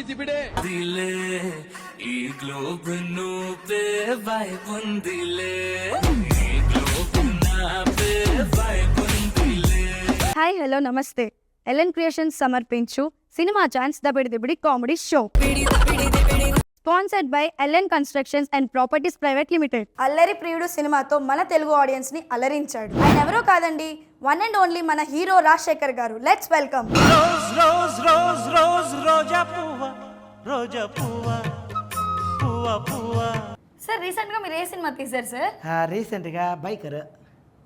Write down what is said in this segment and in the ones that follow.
దిలే ఈ గ్లోబ్ నువ్వే వైబ్ ఉందిలే ఈ గ్లోబ్ నాపే వైబ్ ఉందిలే. హాయ్ హలో నమస్తే. ఎల్ఎన్ క్రియేషన్స్ సమర్పించు సినిమా ఛాన్స్ దబిడి దిబిడి comedy show sponsored by LN constructions and properties private limited. Allari Priyudu సినిమాతో మన తెలుగు ఆడియన్స్ ని అలరించాడు. ఆయన ఎవరో కాదండి, వన్ అండ్ ఓన్లీ మన hero Rajasekhar garu. Let's welcome. Rose rose rose rose రోజా పువ్వా రోజా పువ్వా పువ్వా పువ్వా. సార్ రీసెంట్ గా మీరు ఏ సినిమా తీశారు సార్? రీసెంట్గా బైకర్.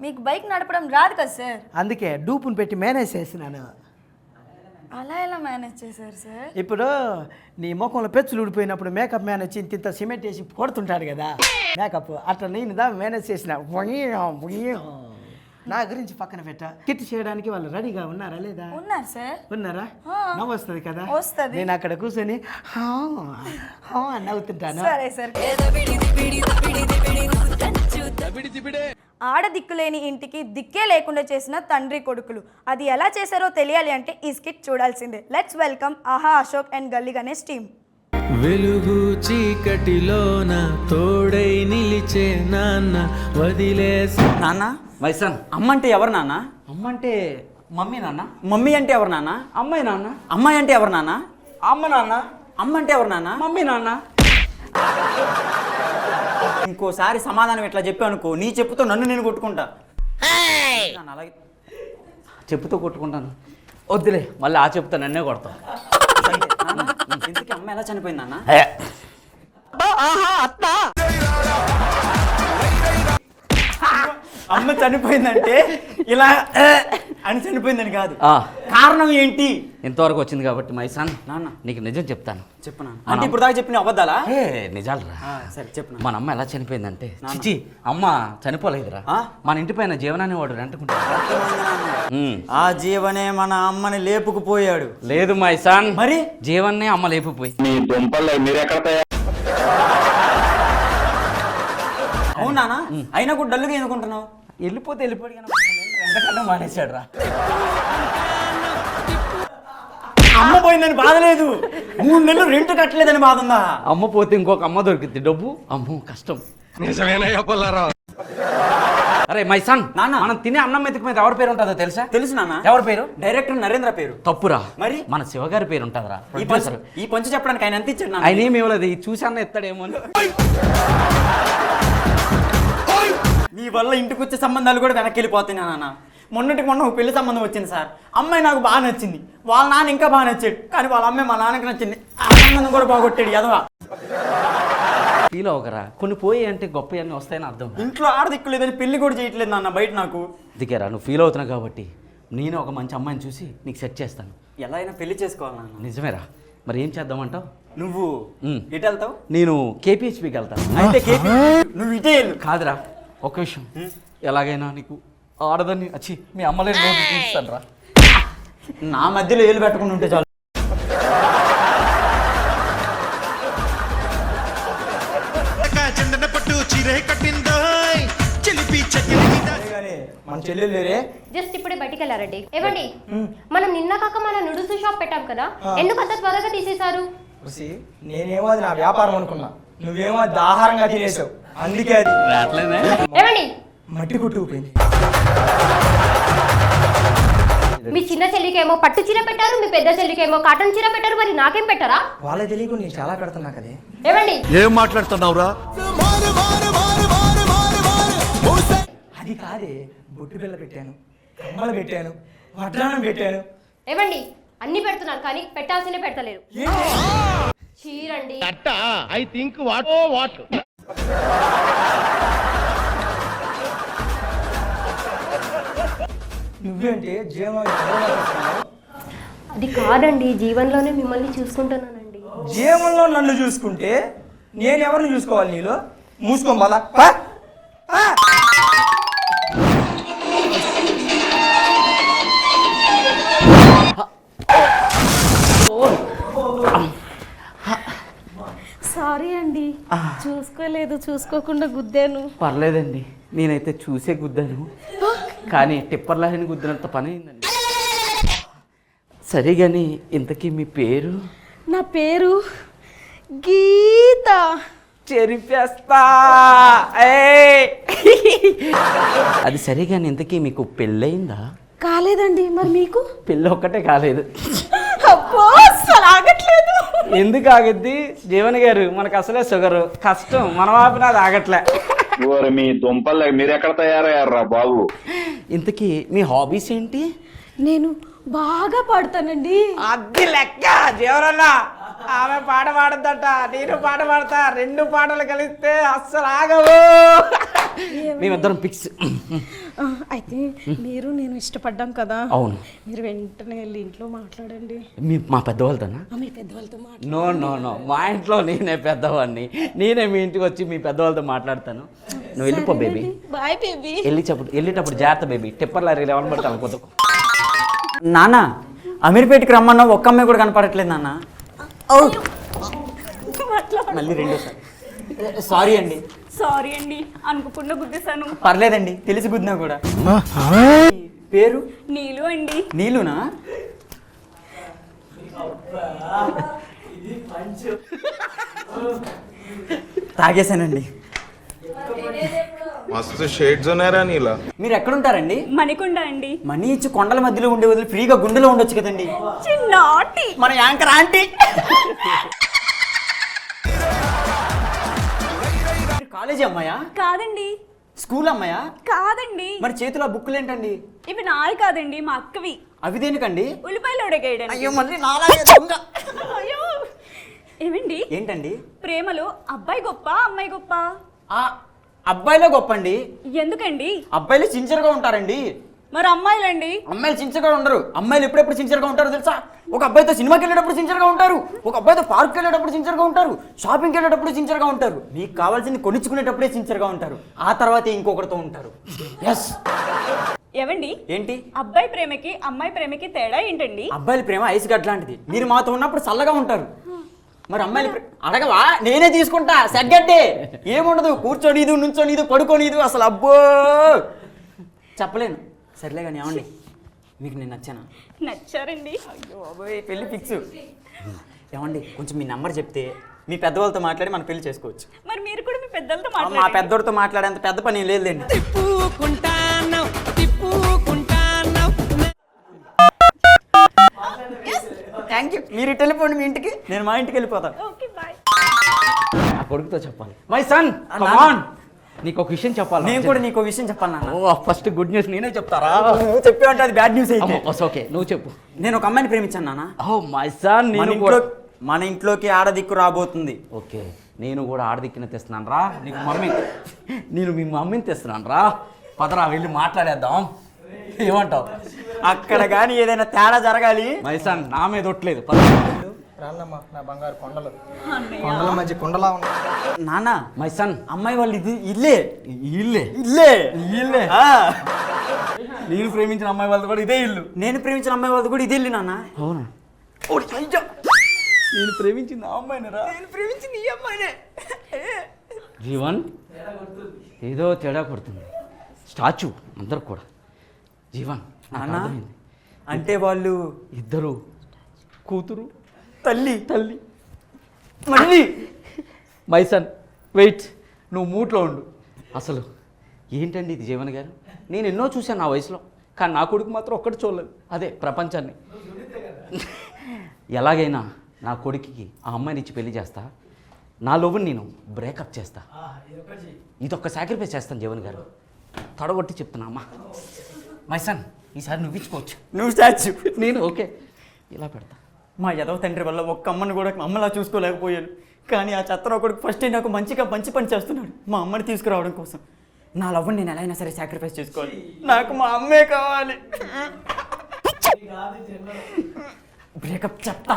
మీకు బైక్ నడపడం రాదు కదా సార్? అందుకే డూపుని పెట్టి మేనేజ్ చేసినాను. అలా ఎలా మేనేజ్ చేశారు సార్? ఇప్పుడు నీ ముఖంలో పెచ్చులు ఊడిపోయినప్పుడు మేకప్ మ్యాన్ వచ్చి ఇంత సిమెంట్ వేసి కొడుతుంటాడు కదా మేకప్, అట్లా నేను దా మేనేజ్ చేసిన. నా గురించి పక్కన పెట్ట కిట్ చేయడానికి వాళ్ళు రెడీగా ఉన్నారా లేదా? ఉన్నారు సార్. ఉన్నారా? నవ్వు వస్తుంది కదా, వస్తుంది. నేను అక్కడ కూర్చొని నవ్వుతుంటాను. సరే సార్. ఆడ దిక్కులేని ఇంటికి దిక్కే లేకుండా చేసిన తండ్రి కొడుకులు, అది ఎలా చేశారో తెలియాలి అంటే ఈ స్కిట్ చూడాల్సిందే. లెట్స్ వెల్కమ్ ఆహా అశోక్ అండ్ గల్లీ గణేష్ టీమ్. వెలుగు చీకటిలోన తోడై నిలిచే నాన్న వదిలేసి. నాన్న వైసన్, అమ్మ అంటే ఎవరు నాన్న? అమ్మ అంటే మమ్మీ నాన్న. మమ్మీ అంటే ఎవరు నాన్న? అమ్మాయి నాన్న. అమ్మాయి అంటే ఎవరు నాన్న? అమ్మ నాన్న. అమ్మ అంటే ఎవరు నాన్న? మమ్మీ నాన్న. ఇంకోసారి సమాధానం ఎట్లా చెప్పావు అనుకో, నీ చెప్పుతో నన్ను నేను కొట్టుకుంటా. నాన్న, అలాగే చెప్పుతో కొట్టుకుంటాను. వద్దులే, మళ్ళీ ఆ చెప్పుతో నన్నే కొడతాను. ఇంతకీ అమ్మ ఎలా చనిపోయింది నాన్న? అమ్మ చనిపోయిందంటే ఇలా అని చనిపోయిందని కాదు, కారణం ఏంటి? ఇంతవరకు వచ్చింది కాబట్టి మైసాన్ నాన్న నీకు నిజం చెప్తాను. చెప్పనా? అంటే ఇప్పుడు దాకా చెప్పిన అబద్ధాలా? నిజాలరా. సరే చెప్పు. మన అమ్మ ఎలా చనిపోయిందంటే, చిచి అమ్మ చనిపోలేదురా. మన ఇంటి పైన జీవనాన్ని వాడు రెంటుకుంటాడు. ఆ జీవనే మన అమ్మని లేపుకుపోయాడు. లేదు మైసాన్, మరి జీవన్నే అమ్మ లేపుపోయి. అవునా? అయినా కూడా డల్లుగా ఎందుకుంటున్నావు? వెళ్ళిపోతే వెళ్ళిపోయి ఎంతకన్నా మానేశాడు రా. అమ్మ పోయిందని బాధ లేదు, 3 నెలలు రెంట్ కట్టలేదని బాధ ఉందా? అమ్మ పోతే ఇంకొక అమ్మ దొరికింది, డబ్బు అమ్మో కష్టం. అరే మైసాన్, నాన్న మనం తినే అన్నం మెతుకు మీద ఎవరి పేరు ఉంటుందో తెలుసా? తెలుసు నాన్న. ఎవరి పేరు? డైరెక్టర్ నరేంద్ర పేరు. తప్పురా, మరి మన శివగారి పేరు ఉంటుందిరా. ఈ పంచు చెప్పడానికి ఆయన ఎంత ఇచ్చాడు? ఆయన ఏమి ఇవ్వలేదు, చూసి అన్న ఎత్తాడేమో అని. మీ వల్ల ఇంటికి వచ్చే సంబంధాలు కూడా వెనక్కి వెళ్ళిపోతున్నాయి నాన్న. మొన్నటికి మొన్న ఒక పెళ్లి సంబంధం వచ్చింది సార్. అమ్మాయి నాకు బాగా నచ్చింది, వాళ్ళ నాన్న ఇంకా బాగా నచ్చాడు, కానీ వాళ్ళ అమ్మాయి మా నాన్నకి నచ్చింది. ఆ సంబంధం కూడా బాగొట్టాడు ఎదవా. ఫీల్ అవ్వకరా, కొన్ని పోయి అంటే గొప్ప అన్నీ వస్తాయని అర్థం. ఇంట్లో ఆడదిక్కులేదని పెళ్లి కూడా చేయట్లేదు నాన్న బయట నాకు. దిగారా, నువ్వు ఫీల్ అవుతున్నావు కాబట్టి నేను ఒక మంచి అమ్మాయిని చూసి నీకు సెట్ చేస్తాను. ఎలా అయినా పెళ్లి చేసుకోవాలి నాన్న. నిజమేరా, మరి ఏం చేద్దామంటావు? నువ్వు ఎటు వెళ్తావు? నేను కేపీహెచ్పీకి వెళ్తాను. అయితే నువ్వు ఇటే వెళ్ళు. కాదురా, ఒక విషయం, ఎలాగైనా నీకు ఆడదని వచ్చి మీ అమ్మలే నోటి తీస్తాను రా. నా మధ్యలో ఏలు పెట్టకుండా ఉంటే చాలు. మన చెల్లెలు లేరే. జస్ట్ ఇప్పుడే బయటికి వెళ్ళారండి. ఏమండి, మనం నిన్న కాక మన నూడిల్స్ షాప్ పెట్టాం కదా, ఎందుకు అంత త్వరగా తీసేశారు? నేనేమో అది నా వ్యాపారం అనుకున్నా, నువ్వేమో అది ఆహారంగా తినేసావు, అందుకే అది ఏమండి మట్టి కుట్టుకుపోయింది. మీ చిన్న చెల్లికేమో పట్టు చీర పెట్టారు, మీ పెద్ద చెల్లికేమో కాటన్ చీర పెట్టారు, మరి నాకేం పెట్టారా? వాళ్ళ తెలియకుండా నేను చాలా పెడుతున్నా కదే. ఏమండి ఏం మాట్లాడుతున్నావురా? అది కాదే, బొట్టు బిళ్ళ పెట్టాను, కమ్మలు పెట్టాను, వడ్డానం పెట్టాను. ఏమండి అన్ని పెడుతున్నారు కానీ పెట్టాల్సిన పెడతలేరు. చీరండి. ఐ థింక్ వాట్ నువ్వేంటే జీవనం అది కాదండి, జీవన్లోనే మిమ్మల్ని చూసుకుంటున్నానండి. జీవంలో నన్ను చూసుకుంటే నేను ఎవరిని చూసుకోవాలి? నీలో మూసుకోమలా. సారీ అండి, చూసుకోలేదు, చూసుకోకుండా గుద్దాను. పర్లేదండి, నేనైతే చూసే గుద్దాను, కానీ టిప్పర్ లాహిని గుద్దినంత పని అయిందండి. సరే కానీ ఇంతకీ మీ పేరు? నా పేరు గీత. చెరిపేస్తా. అది సరిగాని ఇంతకీ మీకు పెళ్ళయిందా? కాలేదండి. మరి మీకు? పెళ్ళి ఒక్కటే కాలేదు. అబ్బో అస్సలు ఆగట్లేదు. ఎందుకు ఆగద్ది జీవన్ గారు? మనకు అసలే షుగర్ కష్టం, మనం ఆపినా అది ఆగట్లే. మీ దుంపలు మీరు ఎక్కడ తయారయ్యారా బాబు? ఇంతకీ మీ హాబీస్ ఏంటి? నేను బాగా పాడతానండి. అది లెక్క జీవనన్నా. ఆమె పాట పాడద్దట, నేను పాట పాడతా. 2 పాటలు కలిస్తే అస్సలు ఆగవు. మేమిద్దరం ఫిక్స్. అయితే మీరు నేను ఇష్టపడ్డాం కదా. అవును. మీరు వెంటనే వెళ్ళి ఇంట్లో మాట్లాడండి. మా పెద్దవాళ్ళతోనా? మీ పెద్దవాళ్ళతో నో నో నో, మా ఇంట్లో నేనే పెద్దవాడిని. నేనే మీ ఇంటికి వచ్చి మీ పెద్దవాళ్ళతో మాట్లాడతాను. నువ్వు వెళ్ళిపో బేబీ. Bye baby. వెళ్ళేటప్పుడు జాగ్రత్త బేబీ. టిప్పర్ లారీలు ఎవరు పడతాను కొద్దిగా. నాన్న అమీర్పేటకి రమ్మన్నా ఒక్క అమ్మాయి కూడా కనపడట్లేదు నాన్న. మళ్ళీ 2సారి సారీ అండి. సారీ అండి, అనుకోకుండా గుద్దేశాను. పర్లేదండి, తెలిసి గుద్దినా కూడా. పేరు? నీలు అండి. నీలునా? తాగేశానండి. మస్తు షేడ్స్ ఉన్నారా నీలా? మీరు ఎక్కడుంటారండి? మణికొండ అండి. మనీ ఇచ్చి కొండల మధ్యలో ఉండే వదిలి ఫ్రీగా గుండెలో ఉండొచ్చు కదండి. చిన్నాటి మన యాంకర్ ఆంటీ. కాలేజీ అమ్మాయా? కాదండి. స్కూల్ అమ్మాయా? కాదండి. మరి చేతిలో బుక్కులు ఏంటండి? ఇవి నాయి కాదండి, మా అక్కవి. అవి దేనికండి? ఉల్లిపాయలు ఉడకేయడానికి. అయ్యో మళ్ళీ నాలాగే దొంగ. అయ్యో. ఏమండి? ఏంటండి? ప్రేమలో అబ్బాయి గొప్ప అమ్మాయి గొప్ప? ఆ అబ్బాయిలో గొప్పండి. ఎందుకండి? అబ్బాయిలు సిన్సియర్గా ఉంటారండి. మరి అమ్మాయిలండి? అమ్మాయిలు సిన్సియర్గా ఉండరు. అమ్మాయిలు ఎప్పుడెప్పుడు సిన్సియర్గా ఉంటారో తెలుసా? ఒక అబ్బాయితో సినిమాకి వెళ్ళేటప్పుడు సిన్సియర్గా ఉంటారు, ఒక అబ్బాయితో పార్క్కి వెళ్ళేటప్పుడు సిన్సియర్గా ఉంటారు, షాపింగ్కి వెళ్ళేటప్పుడు సిన్సియర్గా ఉంటారు, మీకు కావాల్సింది కొనిచ్చుకునేటప్పుడే సిన్సియర్గా ఉంటారు, ఆ తర్వాత ఇంకొకరితో ఉంటారు. ఎస్. ఏవండి? ఏంటి? అబ్బాయి ప్రేమకి అమ్మాయి ప్రేమకి తేడా ఏంటండి? అబ్బాయిల ప్రేమ ఐస్ గడ్ లాంటిది. మీరు మాతో ఉన్నప్పుడు చల్లగా ఉంటారు. మరి అమ్మాయిలు అడగవా? నేనే తీసుకుంటా. సెగ్గడ్డే ఏముండదు, కూర్చోనీదు, నుంచోనీదు, పడుకోనీదు. అసలు అబ్బో చెప్పలేను. సర్లే కానీ ఏమండి, మీకు నేను నచ్చానా? నచ్చారండి. అయ్యో అబ్బాయి, పెళ్ళి ఫిక్స్. ఏమండి, కొంచెం మీ నెంబర్ చెప్తే మీ పెద్దవాళ్ళతో మాట్లాడి మనం పెళ్లి చేసుకోవచ్చు. మరి మీరు కూడా మీ పెద్దలతో మా మాట్లాడండి. పెద్దోడితో మాట్లాడేంత పెద్ద పని ఏం లేదులేండి. Thank you. మీరు ఇటు వెళ్ళిపోండి మీ ఇంటికి, నేను మా ఇంటికి వెళ్ళిపోతాను. Okay bye. ఆ కొడుకుతో చెప్పాలి. మై సన్ కమ్ ఆన్, నీకు ఒక విషయం చెప్పాలి. నేను కూడా నీకు విషయం చెప్పాను నాన్న. ఓ ఫస్ట్ గుడ్ న్యూస్ నేనే చెప్తారా? నువ్వు చెప్పావంటే అది బ్యాడ్ న్యూస్ అయితే. ఓకే నువ్వు చెప్పు. నేను ఒక అమ్మాయిని ప్రేమించాను నాన్న. ఓ మై సన్, మన ఇంట్లోకి ఆడదిక్కు రాబోతుంది. ఓకే, నేను కూడా ఆడదిక్కిన తెస్తున్నాను రా. నీకు మమ్మీ, నేను మీ మమ్మీని తెస్తున్నాను రా. పదరా వెళ్ళి మాట్లాడేద్దాం. ఏమంటావు? అక్కడ కానీ ఏదైనా తేడా జరగాలి. మై సన్ నా మీద ఒట్లేదు. నా బంగారు కొండల మధ్య కొండలా ఉన్నా. నాన్న మై సన్, అమ్మాయి వాళ్ళు ఇది ఇల్లే ఇల్లే ఇల్లే ఇల్లే. ఆ. నేను ప్రేమించిన అమ్మాయి వాళ్ళది కూడా ఇదే ఇల్లు. నేను ప్రేమించిన అమ్మాయి వాళ్ళది కూడా ఇదే ఇల్లు నాన్న. అవునా? నేను ప్రేమించింది ఆ అమ్మాయినరా? నేను ప్రేమించింది ఈ అమ్మాయినే. జీవన్ ఏదో తేడా కొడుతుంది. స్టాచ్యూ అందరు కూడా. జీవన్ నాకు నాన్న అర్థమైంది. అంటే వాళ్ళు ఇద్దరు కూతురు తల్లి తల్లి. మళ్ళీ మై సన్ వెయిట్, నువ్వు మూట్లో ఉండు. అసలు ఏంటండి ఇది జీవన్ గారు? నేను ఎన్నో చూశాను నా వయసులో, కానీ నా కొడుకు మాత్రం ఒక్కటి చూడలేదు. అదే ప్రపంచాన్ని. ఎలాగైనా నా కొడుకుకి ఆ అమ్మాయిని ఇచ్చి పెళ్లి చేస్తా. నా లోబుని నేను బ్రేకప్ చేస్తా. ఇదొక్క సాక్రిఫైస్ చేస్తాను జీవన్ గారు. తొడగొట్టి చెప్తున్నా అమ్మా. మై సన్ ఈసారి నువ్వు ఇచ్చుకోవచ్చు. నువ్వు స్టాచ్యూ, నేను ఓకే ఇలా పెడతా. మా యదవ తండ్రి వల్ల ఒక్క అమ్మని కూడా అమ్మలా చూసుకోలేకపోయాను. కానీ ఆ చెత్త ఒకటికి ఫస్ట్ నాకు మంచి పని చేస్తున్నాడు మా అమ్మని తీసుకురావడం కోసం. నా లవ్ని నేను ఎలా అయినా సరే సాక్రిఫైస్ చేసుకోవాలి. నాకు మా అమ్మే కావాలి. బ్రేకప్ చెప్తా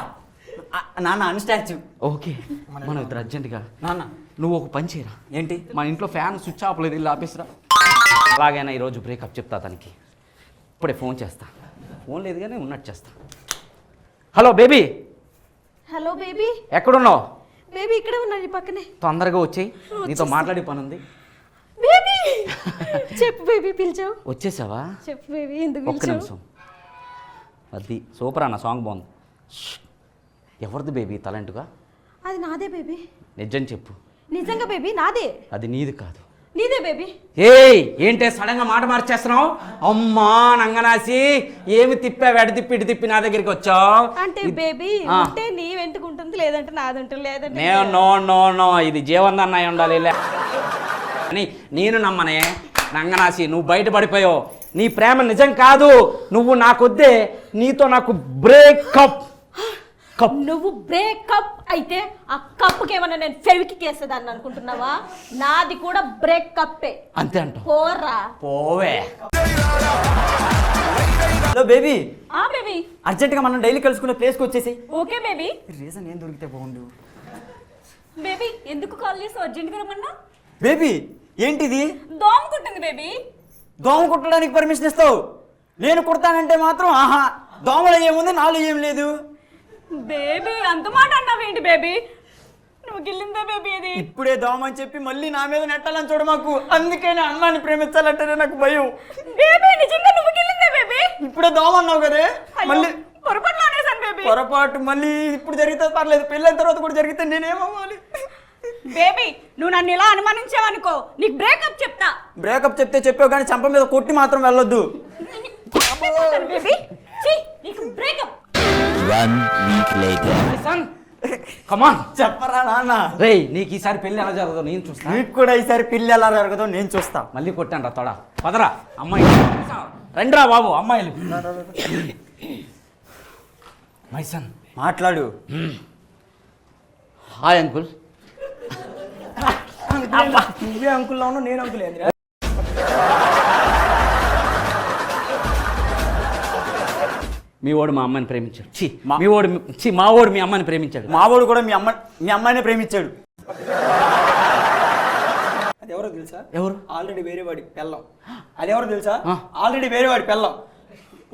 నాన్న. అన్స్టాచ్యూ. ఓకే, మనం ఇద్దరు అర్జెంటుగా. నాన్న నువ్వు ఒక పని చేయరా. ఏంటి? మన ఇంట్లో ఫ్యాన్ స్విచ్ ఆఫ్ లేదు, ఇల్లు ఆపేసిరా. అలాగైనా ఈరోజు బ్రేకప్ చెప్తా తనకి. ఇప్పుడే ఫోన్ చేస్తా. ఫోన్ లేదు కానీ ఉన్నట్టు చేస్తా. Hello baby. Hello baby. ఎక్కడున్నావు? బేబీ ఇక్కడే ఉన్నది పక్కనే. తొందరగా వచ్చేయి, నీతో మాట్లాడే పని ఉంది. బేబీ చెప్పు బేబీ, పిలిచావు. వచ్చేసావా? చెప్పు బేబీ, ఎందుకు ఒక్క పిలిచావు? నిమిషం. అది సూపర్ అన్న, సాంగ్ బాగుంది. ఎవరిది బేబీ తలంటుగా? అది నాదే బేబీ. నిజం చెప్పు. నిజంగా బేబీ నాదే. అది నీది కాదు. నీదే బేబీ. ఏయ్ ఏంటే సడన్గా మాట మార్చేస్తున్నావు? అమ్మా నంగనాసి, ఏమి తిప్పావు? ఎడ తిప్పి ఇటు తిప్పి నా దగ్గరికి వచ్చావు అంటే బేబీ ఉంటే నీ వెంటుకుంటుంది, లేదంటే నాది ఉంటుంది, లేదంటే నో నో నో, ఇది జీవన్ అయి ఉండాలి అని నేను నమ్మనే. నంగనాసి, నువ్వు బయటపడిపోయావు. నీ ప్రేమ నిజం కాదు. నువ్వు నాకొద్దే, నీతో నాకు బ్రేకప్. నువ్వు బ్రేకప్ అయితే ఆ కప్పుకి ఏమన్నా నేను ఫెవికి వేసేదాన్ని అనుకుంటున్నావా? నాది కూడా బ్రేకప్పే. అంతే అంటావు? పోరా పోవే. Hello baby. బేబీ. అర్జెంటుగా మనం డైలీ కలుసుకునే ప్లేస్కి వచ్చేసి. Okay baby. రీజన్ ఏం దొరికితే బాగుండు. బేబీ ఎందుకు కాల్ చేసావు? అర్జెంట్గా రమ్మన్నా. బేబీ ఏంటిది? దోమ కుట్టింది బేబీ. దోమ కుట్టడానికి పర్మిషన్ ఇస్తావు? నేను కుడతానంటే మాత్రం ఆహా, దోమలు ఏముంది, నాలో ఏం లేదు. బేబీ అంత మాట అన్నావేంటి బేబీ? నువ్వు గిల్లిందే బేబీ ఇది. ఇప్పుడే దోమ అని చెప్పి మళ్ళీ నా మీద నెట్టాలని చూడ మాకు. అందుకే నా అమ్మాయిని ప్రేమించాలంటేనే నాకు భయం. బేబీ నిజంగా నువ్వు గిల్లిందే బేబీ. ఇప్పుడే దోమ అన్నావు కదే, మళ్ళీ పొరపాటు అనేసాను బేబీ. పొరపాటు మళ్ళీ ఇప్పుడు జరిగితే పర్లేదు, పెళ్ళైన తర్వాత కూడా జరిగితే నేనేమవ్వాలి? బేబీ నువ్వు నన్ను ఇలా అనుమానించావనుకో, నీకు బ్రేకప్ చెప్తా. బ్రేకప్ చెప్తే చెప్పావు కానీ చంప మీద కొట్టి మాత్రం వెళ్ళొద్దు. బేబీ నీకు బ్రేకప్. 1 week later. కమాన్ చెప్పరా నాన్న. రేయ్, నీకు ఈసారి పెళ్ళి ఎలా జరగదో నేను చూస్తా. నీకు కూడా ఈసారి పెళ్ళి ఎలా జరగదో నేను చూస్తా. మళ్ళీ కొట్టాను రా తోడ. పదరా అమ్మాయి, రండిరా బాబు అమ్మాయిలు. మైసన్ మాట్లాడు. Hi uncle. నువ్వే అంకుల్లో ఉన్నావు, నేను అంకుల్ ఏంద్రా? మీ వాడు మా అమ్మాయిని ప్రేమించాడు. మా వాడు మీ అమ్మాయిని ప్రేమించాడు. మావాడు కూడా మీ అమ్మాయినే ప్రేమించాడు. అది ఎవరో తెలుసా? ఎవరు? ఆల్రెడీ వేరే వాడి పెళ్ళం. అది ఎవరో తెలుసా? ఆల్రెడీ వేరే వాడి పెళ్ళం.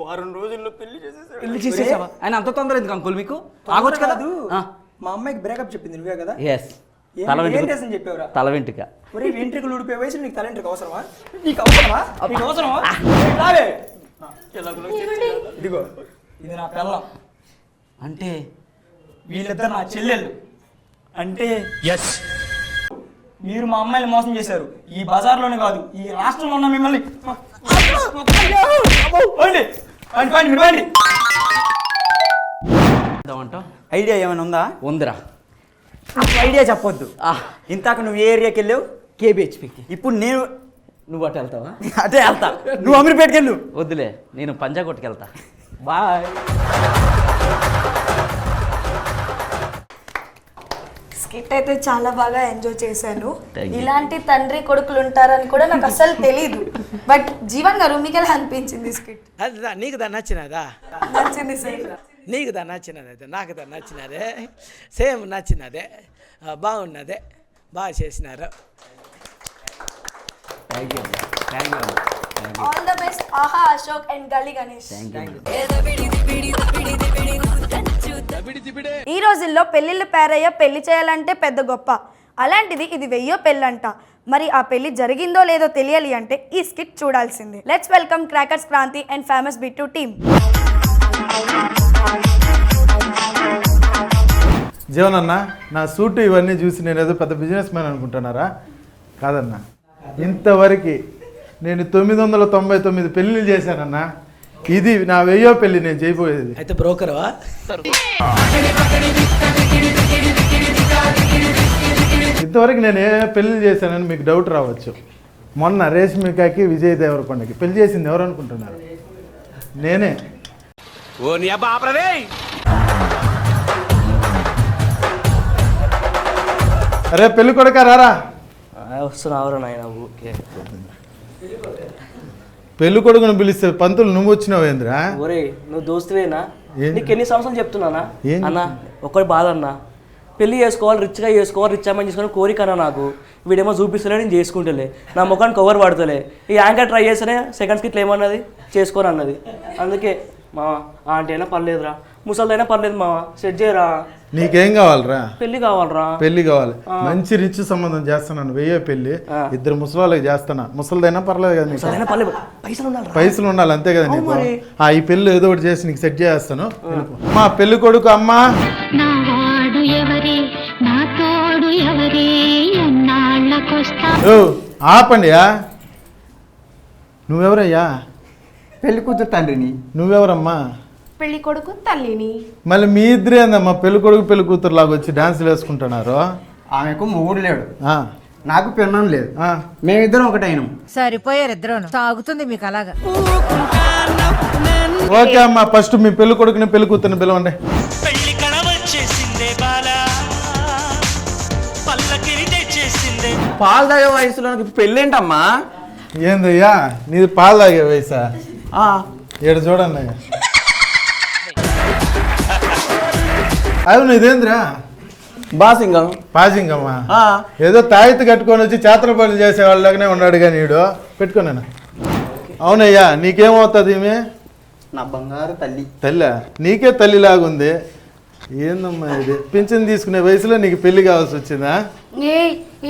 వారం రోజుల్లో పెళ్లి చేసేసాడు. పెళ్లి చేసేసావా? ఆయన అంత తొందర ఎందుకు అంకుల్ మీకు? ఆగొచ్చు కదా. మా అమ్మాయికి బ్రేకప్ చెప్పింది నువ్వే కదా? ఎస్. తల వెంట్రుక చెప్పావురా? తల వెంట్రుక. ఒరే వెంట్రుకలు ఊడిపోయే వయసు నీకు తల వెంట్రుక అవసరమా? నీకు అవసరమా? నీకు అవసరమా? రావే. ఇదిగో ఇది నా పెళ్ళం. అంటే వీళ్ళిద్దరు నా చెల్లెళ్ళు. అంటే మీరు మా అమ్మాయిని మోసం చేశారు. ఈ బజార్లోనే కాదు, ఈ రాష్ట్రంలో ఉన్న మిమ్మల్ని. ఐడియా ఏమైనా ఉందా? ఉందిరా. ఐడియా చెప్పొద్దు. ఇంతాక నువ్వు ఏ ఏరియాకి వెళ్ళావు? కేబిహెచ్పికి. ఇప్పుడు నేను నువ్వు అటు వెళ్తావా? అదే వెళ్తా. నువ్వు అమీర్పేటకి వెళ్ళు. వద్దులే, నేను పంజాగుట్టకి వెళ్తా. బాయ్. స్కిట్ అయితే చాలా బాగా ఎంజాయ్ చేశాను. Thank you. ఇలాంటి తండ్రి కొడుకులు ఉంటారని కూడా నాకు అసలు తెలీదు. బట్ జీవన్ గారు మీకు ఎలా అనిపించింది స్కిట్? అదా నీకు దా నచ్చినదా? నచ్చింది సార్. నీకు దా నచ్చినదే, నాకు దా నచ్చినదే, సేమ్ నచ్చినదే, బాగున్నదే, బాగా చేసినారు. Thank you. All the best ఆహా అశోక్ అండ్ గల్లీ గణేష్. ఈ రోజుల్లో పెళ్లిళ్ళు పేరయ్య పెళ్లి చేయాలంటే పెద్ద గొప్ప. అలాంటిది ఇది 1000వ పెళ్ళంట. మరి ఆ పెళ్లి జరిగిందో లేదో తెలియాలి అంటే ఈ స్కిట్ చూడాల్సిందే. Let's welcome crackers Kranti and famous Bittu team. Jeevan అన్న, నా సూటు ఇవన్నీ చూసి నేను ఏదో పెద్ద బిజినెస్ మ్యాన్ అనుకుంటున్నారా? కాదన్నా, ఇంతవరకు నేను 999 పెళ్ళిళ్ళు చేశానన్నా. ఇది నా 1000వ పెళ్ళి నేను చేయబోయేది. అయితే బ్రోకర్వా? ఇంతవరకు నేను ఏ పెళ్ళి చేశానని మీకు డౌట్ రావచ్చు. మొన్న రేష్మికకి విజయ్ దేవరకొండకి పెళ్లి చేసింది ఎవరు అనుకుంటున్నారు? నేనే. అరే పెళ్ళి కొడుకా రారా. వస్తున్నావు నాయన. ఓకే, పెళ్ళి కొడుకును పిలిస్తే పంతులు నువ్వు వచ్చినావు ఏంద్రా? ఒరే నువ్వు దోస్తువేనా? ఏంది? నీకు ఎన్ని సంవత్సరాలు చెప్తున్నానా ఏంది? అన్న ఒకటి బాధ అన్న, పెళ్లి చేసుకోవాలి, రిచ్గా చేసుకోవాలి, రిచ్ అమ్మాయి చేసుకోవాలి కోరిక అన్న నాకు. వీడేమో చూపిస్తలే, నేను చేసుకుంటలే, నా ముఖాన్ని కవర్ పడతలే. ఈ యాంకర్ ట్రై చేస్తేనే సెకండ్ స్కిట్లు ఏమన్నది చేసుకోను అన్నది. అందుకే మా ఆంటీ అయినా పర్లేదురా, ముసలిదైనా పర్లేదు మా, సెట్ చేయరా. నీకేం కావాలరా? పెళ్లి కావాలరా. పెళ్లి కావాలి, మంచి రిచ్ సంబంధం చేస్తున్నాను, వెయ్యే పెళ్లి, ఇద్దరు ముసలి చేస్తానా, ముసలిదైనా పర్లేదు కదా నీకు, ముసలిదైనా పర్లేదు, పైసలు ఉండాలి. పైసలు ఉండాలి అంతే కదా నీకు. ఈ పెళ్లి ఏదో ఒకటి చేసి నీకు సెట్ చేస్తాను. మా పెళ్లి కొడుకు అమ్మా, ఆపండియా. నువ్వెవరయ్యా? పెళ్లి కూతురు తండ్రిని. నువ్వెవరమ్మా? పెళ్లి కొడుకు తల్లిని. మళ్ళీ మీ ఇద్దరే ఏందమ్మా పెళ్లి కొడుకు పెళ్లి కూతురు లాగా వచ్చి డాన్సులు వేసుకుంటున్నారు? ఆమెకు మొగుడు లేడు, నాకు పెన్నం లేదు, మేమిద్దరం ఒకటైనాం. సరిపోయారు ఇద్దరు, సాగుతుంది మీకు అలాగా. ఓకే అమ్మా, ఫస్ట్ మీ పెళ్లి కొడుకుని పెళ్లి కూతురుని పిలవండి. పెళ్లి కళ వచ్చేసిందే బాలా, పల్లకిరి తెచ్చేసిందే. పాలు తాగే వయసులో పెళ్ళేంటమ్మా? ఏందయ్యా నీది పాలు తాగే వయసా? ఏడు చూడండి. అవును, ఇదేంద్రా? బాసింగం. పాసింగమ్మా? ఏదో తాయితీ కట్టుకొని వచ్చి చేతల పనులు చేసేవాళ్ళగానే ఉన్నాడు కానీ నీడు పెట్టుకున్నాను. అవునయ్యా, నీకేమవుతుంది ఈమె? నా బంగారు తల్లి. తల్లి? నీకే తల్లిలాగుంది. ఏందమ్మా ఇది? పింఛన్ తీసుకునే వయసులో నీకు పెళ్లి కావాల్సి వచ్చిందా?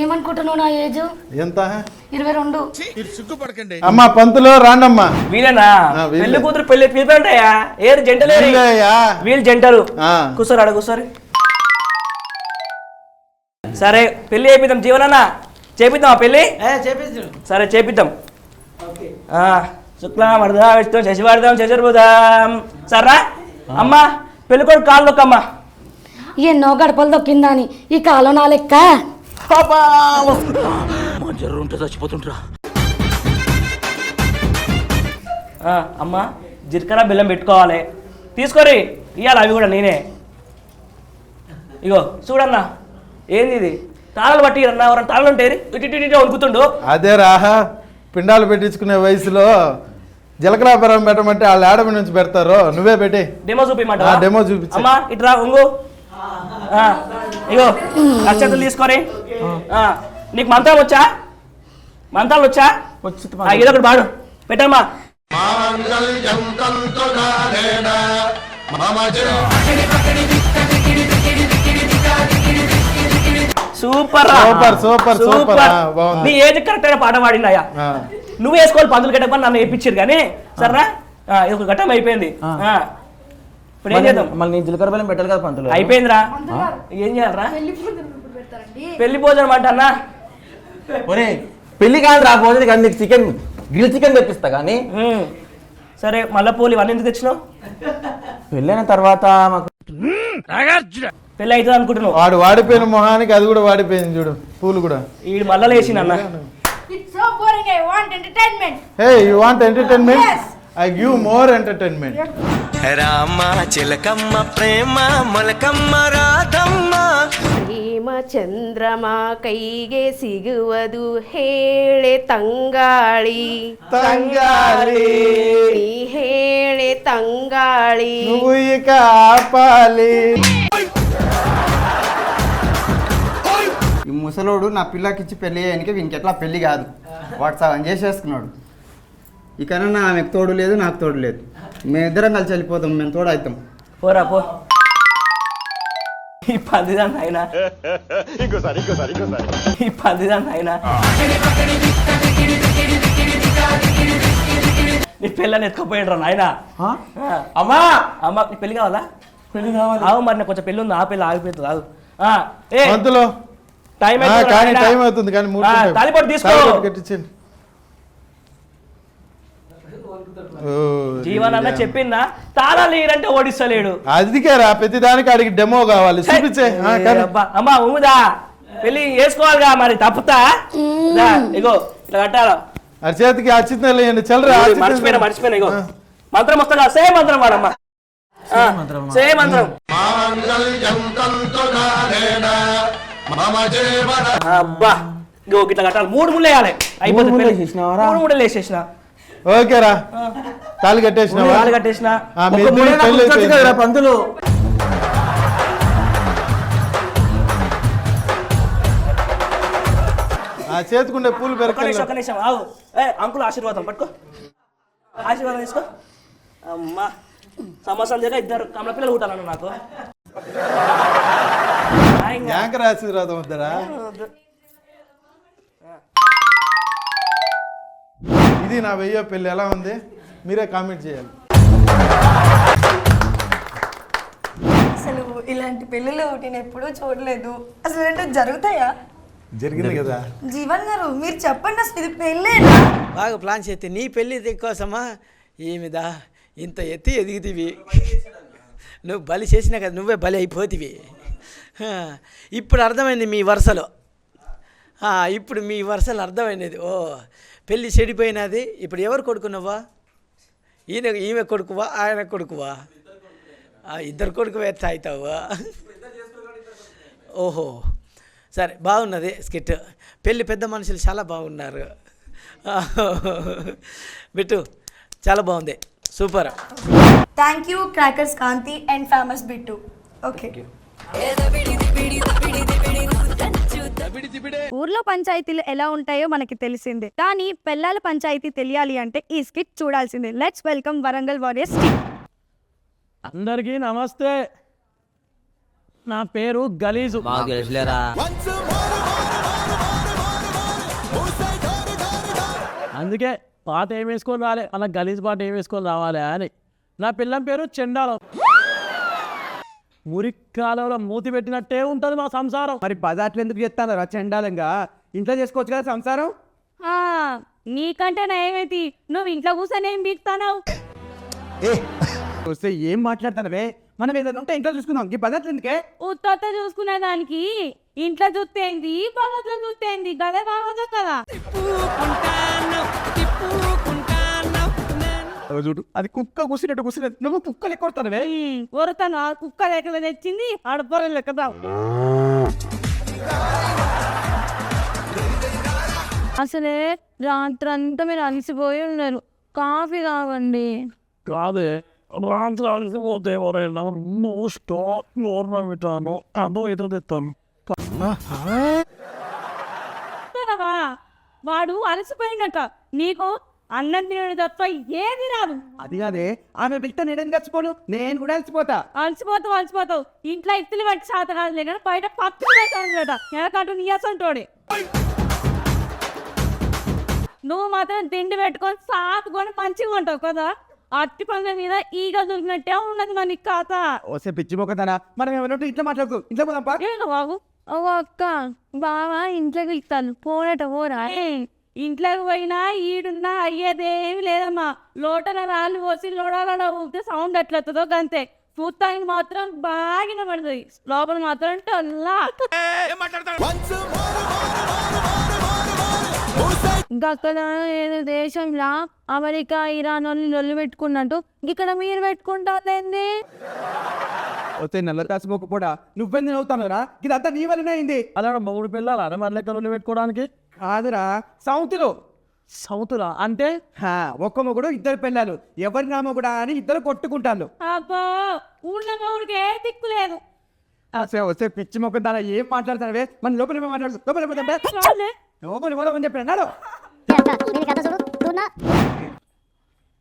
ఏమనుకుంటున్నావు నా ఏజ్? ఎంత? 22. అమ్మా పంతులు రాండమ్మా. వీళ్ళేనా పెళ్లి కూతురు పెళ్లి పిలిపంటాయా? ఏరు జంటలే వీళ్ళు జంటలు. కూర్చోరు ఆడ కూర్చోరు. సరే పెళ్లి చేపిద్దాం, జీవనన్నా చేపిద్దాం ఆ పెళ్లి. సరే చేపిద్దాం. శుక్లాం వరదా విష్ణు శశివార్ధం శశిర్బుధం. సర్రా అమ్మా పెళ్లి కొడుకు కాళ్ళు నొక్కమ్మా. ఎన్నో గడపలు దొక్కిందా అని ఈ కాలం నా లెక్క. చచ్చిపోతుంటరా. అమ్మా జీలకర్ర బెల్లం పెట్టుకోవాలి, తీసుకోరి ఇవ్వాలి అవి కూడా నేనే. ఇగో చూడన్నా, ఏంది ఇది? తాళాలు పట్టి రన్నా, ఎవరన్నా తాళాలు ఉంటాయి ఇటు వణుకుతుండు. అదే రాహా, పిండాలు పెట్టించుకునే వయసులో జీలకర్ర బెల్లం పెట్టమంటే వాళ్ళు ఏడమి నుంచి పెడతారు, నువ్వే పెట్టి డెమో చూపిమంట. డెమో చూపించు. అమ్మా ఇట్రా ఉంగు. ఇగో అక్షతలు తీసుకొని. నీకు మంత్రాలు వచ్చా? మంత్రాలు వచ్చా? ఏదో ఒకటి పాడు పెట్టమ్మా. Super super super super. నీ ఏజ్ కరెక్ట్ అయిన పాట పాడిందయ్యా. నువ్వు వేసుకోవాలి పంతులు గట్టమని నన్ను వేయించారు కానీ సరేనా, ఇది ఒక ఘట్టం అయిపోయింది. ఇప్పుడు ఏం చేద్దాం? మళ్ళీ నేను జీలకర్ర బెల్లం పెట్టాలి కదా పంతులు. అయిపోయిందిరా, ఏం చేయాలరా? పెళ్లి భోజనం అంట అన్నా. ఒరే పెళ్లి కాదు రా భోజనం కానీ నీకు చికెన్ గ్రిల్ చికెన్ తెప్పిస్తా కానీ. సరే మళ్ళా పూలు ఇవన్నీ ఎందుకు తెచ్చినావు? పెళ్ళైన తర్వాత మాకు పెళ్ళి అవుతుంది అనుకుంటున్నావు. వాడు వాడిపోయిన మొహానికి అది కూడా వాడిపోయింది చూడు, పూలు కూడా. ఈ మళ్ళా లేచిన అన్న. It's so boring. I want entertainment. Hey, you want entertainment? Yes. I give more entertainment. Rama చిలకమ్మ ప్రేమ మొలకమ్మ రాధమ్మ. ಪ್ರೇಮ ಚಂದ್ರಮ ಕೈಗೆ ಸಿಗುವುದು ಹೇಳೆ ತಂಗಾಳಿ. ತಂಗಾಳಿ ನೀ ಹೇಳೆ ತಂಗಾಳಿ. నువ్వు ఇక ఆపాలి. ఈ ముసలోడు నా పిల్లకిచ్చి పెళ్లి చేయడానికి వీనికి ఎట్లా పెళ్లి కాదు, వాడు సగం చేసేసుకున్నాడు. ఇకనన్నా ఆమెకు తోడు లేదు, నాకు తోడు లేదు. మేమిద్దరం కలిసి వెళ్ళిపోతాం, మేము తోడు అవుతాం. పోరా పో. ఈ పందిదాన్ని అయినా ఈ పందిదాన్ని అయినా నీ పెళ్ళని ఎత్తుకుపోయాడు రా నాయన. అమ్మా అమ్మ నీ పెళ్లి కావాలా? పెళ్లి కావాలి. ఆవు మరి నాకు కొంచెం పెళ్ళి ఉంది, ఆ పెళ్ళి ఆగిపోతుంది. ఆగు. మంతులో టైం టైం అవుతుంది కానీ తాలిపట్టు తీసుకో. కట్టించండి. జీవనన్న చెప్పిందా తాళాలు ఈరంటే ఓడిస్తలేడు. అదికేరా ప్రతి దానికి అడిగి డెమో కావాలి, చూపించే. అమ్మా ఊదా పెళ్లి వేసుకోవాలిగా మరి, తప్పుతా? ఇగో ఇట్లా కట్టాలా? అరిచేతికి అచ్చితలేండి చల్లరా. మర్చిపోయినా ఇగో మంత్రం వస్తా, సేమ్ మంత్రం వాడమ్మా, సేమ్ మంత్రం. అబ్బా ఇగో ఇట్లా కట్టాలి, 3 ముళ్ళు వేయాలి, అయిపోతుంది. 3 ముళ్ళు వేసేసిన. ఓకేరా, తాళి కట్టేసిన. తాళి కట్టేసిన పంతులు. చేతుకుండే పూలు ఒక్క నిమిషం ఆగు. అంకుల్ ఆశీర్వాదం పట్టుకో, ఆశీర్వాదం తీసుకో. అమ్మా సంవత్సరం దగ్గర ఇద్దరు కమల పిల్లలు పుట్టాలన్న నాకు. యాంకర్ ఆశీర్వాదం వద్దరా? ఇది నా వెయ్యో పెళ్ళి ఎలా ఉంది మీరే కామెంట్ చేయాలి. అసలు ఇలాంటి పెళ్ళిళ్ళు నేను ఎప్పుడూ చూడలేదు. అసలు ఏంటో జరుగుతాయా? జరిగింది కదా. జీవన్ గారు మీరు చెప్పండి, అసలు ఇది పెళ్ళేనా? బాగా ప్లాన్ చేస్తే నీ పెళ్ళి కోసమా ఏమిదా ఇంత ఎత్తి ఎదిగితివి. నువ్వు బలి చేసినా కదా, నువ్వే బలి అయిపోతివి. ఇప్పుడు అర్థమైంది మీ వరుసలో. ఇప్పుడు మీ వరుసలో అర్థమైనది. ఓ పెళ్ళి చెడిపోయినది. ఇప్పుడు ఎవరు కొడుకున్నావా? ఈమె కొడుకువా ఆయన కొడుకువా? ఇద్దరు కొడుకు ఎత్త అవుతావా? ఓహో సరే, బాగున్నది స్కిట్. పెళ్ళి పెద్ద మనుషులు చాలా బాగున్నారు. బిట్టు చాలా బాగుంది, super. Thank you crackers Kanti and famous Bittu. Okay, ఊర్లో పంచాయతీలు ఎలా ఉంటాయో మనకి తెలిసిందే, కానీ పెళ్ళాల పంచాయతీ తెలియాలి అంటే ఈ స్కిట్ చూడాల్సిందే. Let's welcome Warangal warriors team. అందరికీ నమస్తే. నా పేరు గలీజు. అందుకే పాట ఏం వేసుకొని రాలే, అలా గలీజ్ పాట ఏం వేసుకొని రావాలి అని. నా పిల్లం పేరు చెండాలం. మురికాలంలో మూతి పెట్టినట్టే ఉంటుంది మా సంసారం. మరి పదార్థాలు ఎందుకు చెప్తాను రా చెండాలంగా? ఇంట్లో చేసుకోవచ్చు కదా సంసారం. నీకంటే నయమేతి, నువ్వు ఇంట్లో కూర్చొని ఏం బీక్తావు? వస్తే ఏం మాట్లాడతానవే? మనం ఏదైనా ఉంటే ఇంట్లో చూసుకుందాం. ఈ పదార్థాలు ఎందుకే? ఉత్త చూసుకునే దానికి ఇంట్లో చూస్తేంది, పగట్లో చూస్తేంది, గదే కావచ్చు కదా. చూడు, అది కుక్క కూసినట్టు కూసినట్టు నువ్వు కుక్కలు ఎక్కుతానవే. ఒరుతాను, ఆ కుక్క లెక్కలు తెచ్చింది ఆడపొర లెక్కదా. అసలే రాత్రంతా మీరు అలసిపోయి ఉన్నారు, కాఫీ కావండి. కాదే రాత్రి అలసిపోతే ఎవరైనా పెట్టాను అదో ఏదో తెస్తాను. వాడు అలసిపోయినట్ట, నీకు అన్నం తినడు తప్ప ఏది రాదు. అది కాదే, ఆమె పిలిస్తే నేను చచ్చిపోను, నేను కూడా అలసిపోతా. అలసిపోతావు. ఇంట్లో ఇత్తులు పట్టి శాత కాదు లేక బయట పత్తులు పెట్టాడు ఎనకంటూ నీసంటోడే. నువ్వు మాత్రం తిండి పెట్టుకొని సాపుకొని మంచిగా ఉంటావు కదా. అట్టి పండ్ల మీద ఈగ దొరికినట్టే ఉన్నది మన కథ. వస్తే పిచ్చి మొక్కతానా? మనం ఏమన్నా ఇంట్లో మాట్లాడుకో, ఇంట్లో పోదాంపా. బాబు ఓ అక్క బావా ఇంట్లోకి ఇస్తాను పోనట పోరా. ఇంట్లోకి పోయినా ఈడున్నా అయ్యేదేమి లేదమ్మా. లోటల రాళ్ళు పోసి లోడాల ఊపితే సౌండ్ ఎట్లవుతుందో అంతే. చూస్తానికి మాత్రం బాగా పడుతుంది, లోపల మాత్రం టొల్లా. అక్కడ ఏదో దేశంలో అమెరికా ఇరాన్ వాళ్ళు లొల్లు పెట్టుకున్నట్టు ఇక్కడ మీరు పెట్టుకుంటారేంది? వస్తే నల్ల కాసిపోకపోడా నువ్వెందుకు అవుతానురా? ఇదంతా నీ వల్లనే అయింది. అలా మూడు పిల్లలు మన లెక్క లొల్లు పెట్టుకోవడానికి కాదురా, సౌతులా అంటే ఒక్క మొగుడు ఇద్దరు పిల్లలు, ఎవరి నా మొగుడా అని ఇద్దరు కొట్టుకుంటాను. అబ్బో ఊళ్ళో ఊరికి ఏ దిక్కు లేదు. వస్తే పిచ్చి మొక్క దాని ఏం మాట్లాడతానవే? మన లోపల మాట్లాడు, లోపల పోదామని చెప్పాడు.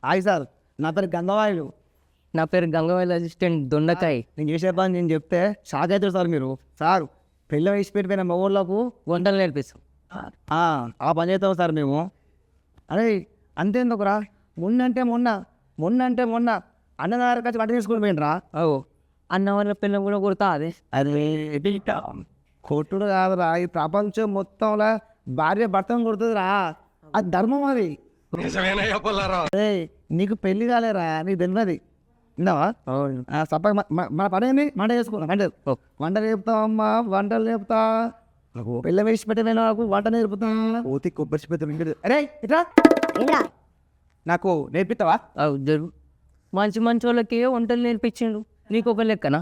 హాయ్ సార్, నా పేరు గంగవాయులు. నా పేరు గంగవాయిల్ అసిస్టెంట్ దొండకాయ. నేను చేసే పని నేను చెప్తే షాక్ అవుతారు సార్ మీరు. సార్ పిల్ల వేసి పెట్టిపోయిన మగోళ్ళకు వంటలు నేర్పిస్తాం. ఆ పని చేస్తాం సార్ మేము. అరే అంతేందుకురా, మొన్న అన్నదారి వచ్చి వంట చేసుకుని పోయినరా. అన్న వాళ్ళ పిల్లలు కూడా కొడతా అదే. అదే కొట్టుడు కాదురా, ఈ ప్రపంచం మొత్తంలో భార్య భర్తను కొడుతుందిరా, అది ధర్మం. అది అదే నీకు పెళ్లి కాలేరా, నీకు తెలియదు. విన్నావా? సప్ప మన పని ఏంది? వంట చేసుకున్నాం. వంట నేర్పుతావమ్మా, వంటలు నేర్పుతా. పిల్ల వేసి పెట్టిన నాకు వంట నేర్పుతా. ఓతి కొబ్బరి పెట్ట. అరే ఇట్లా నాకు నేర్పిస్తావా? జరుగు. మంచి వాళ్ళకి వంటలు నేర్పించిండు, నీకు ఒక లెక్కనా?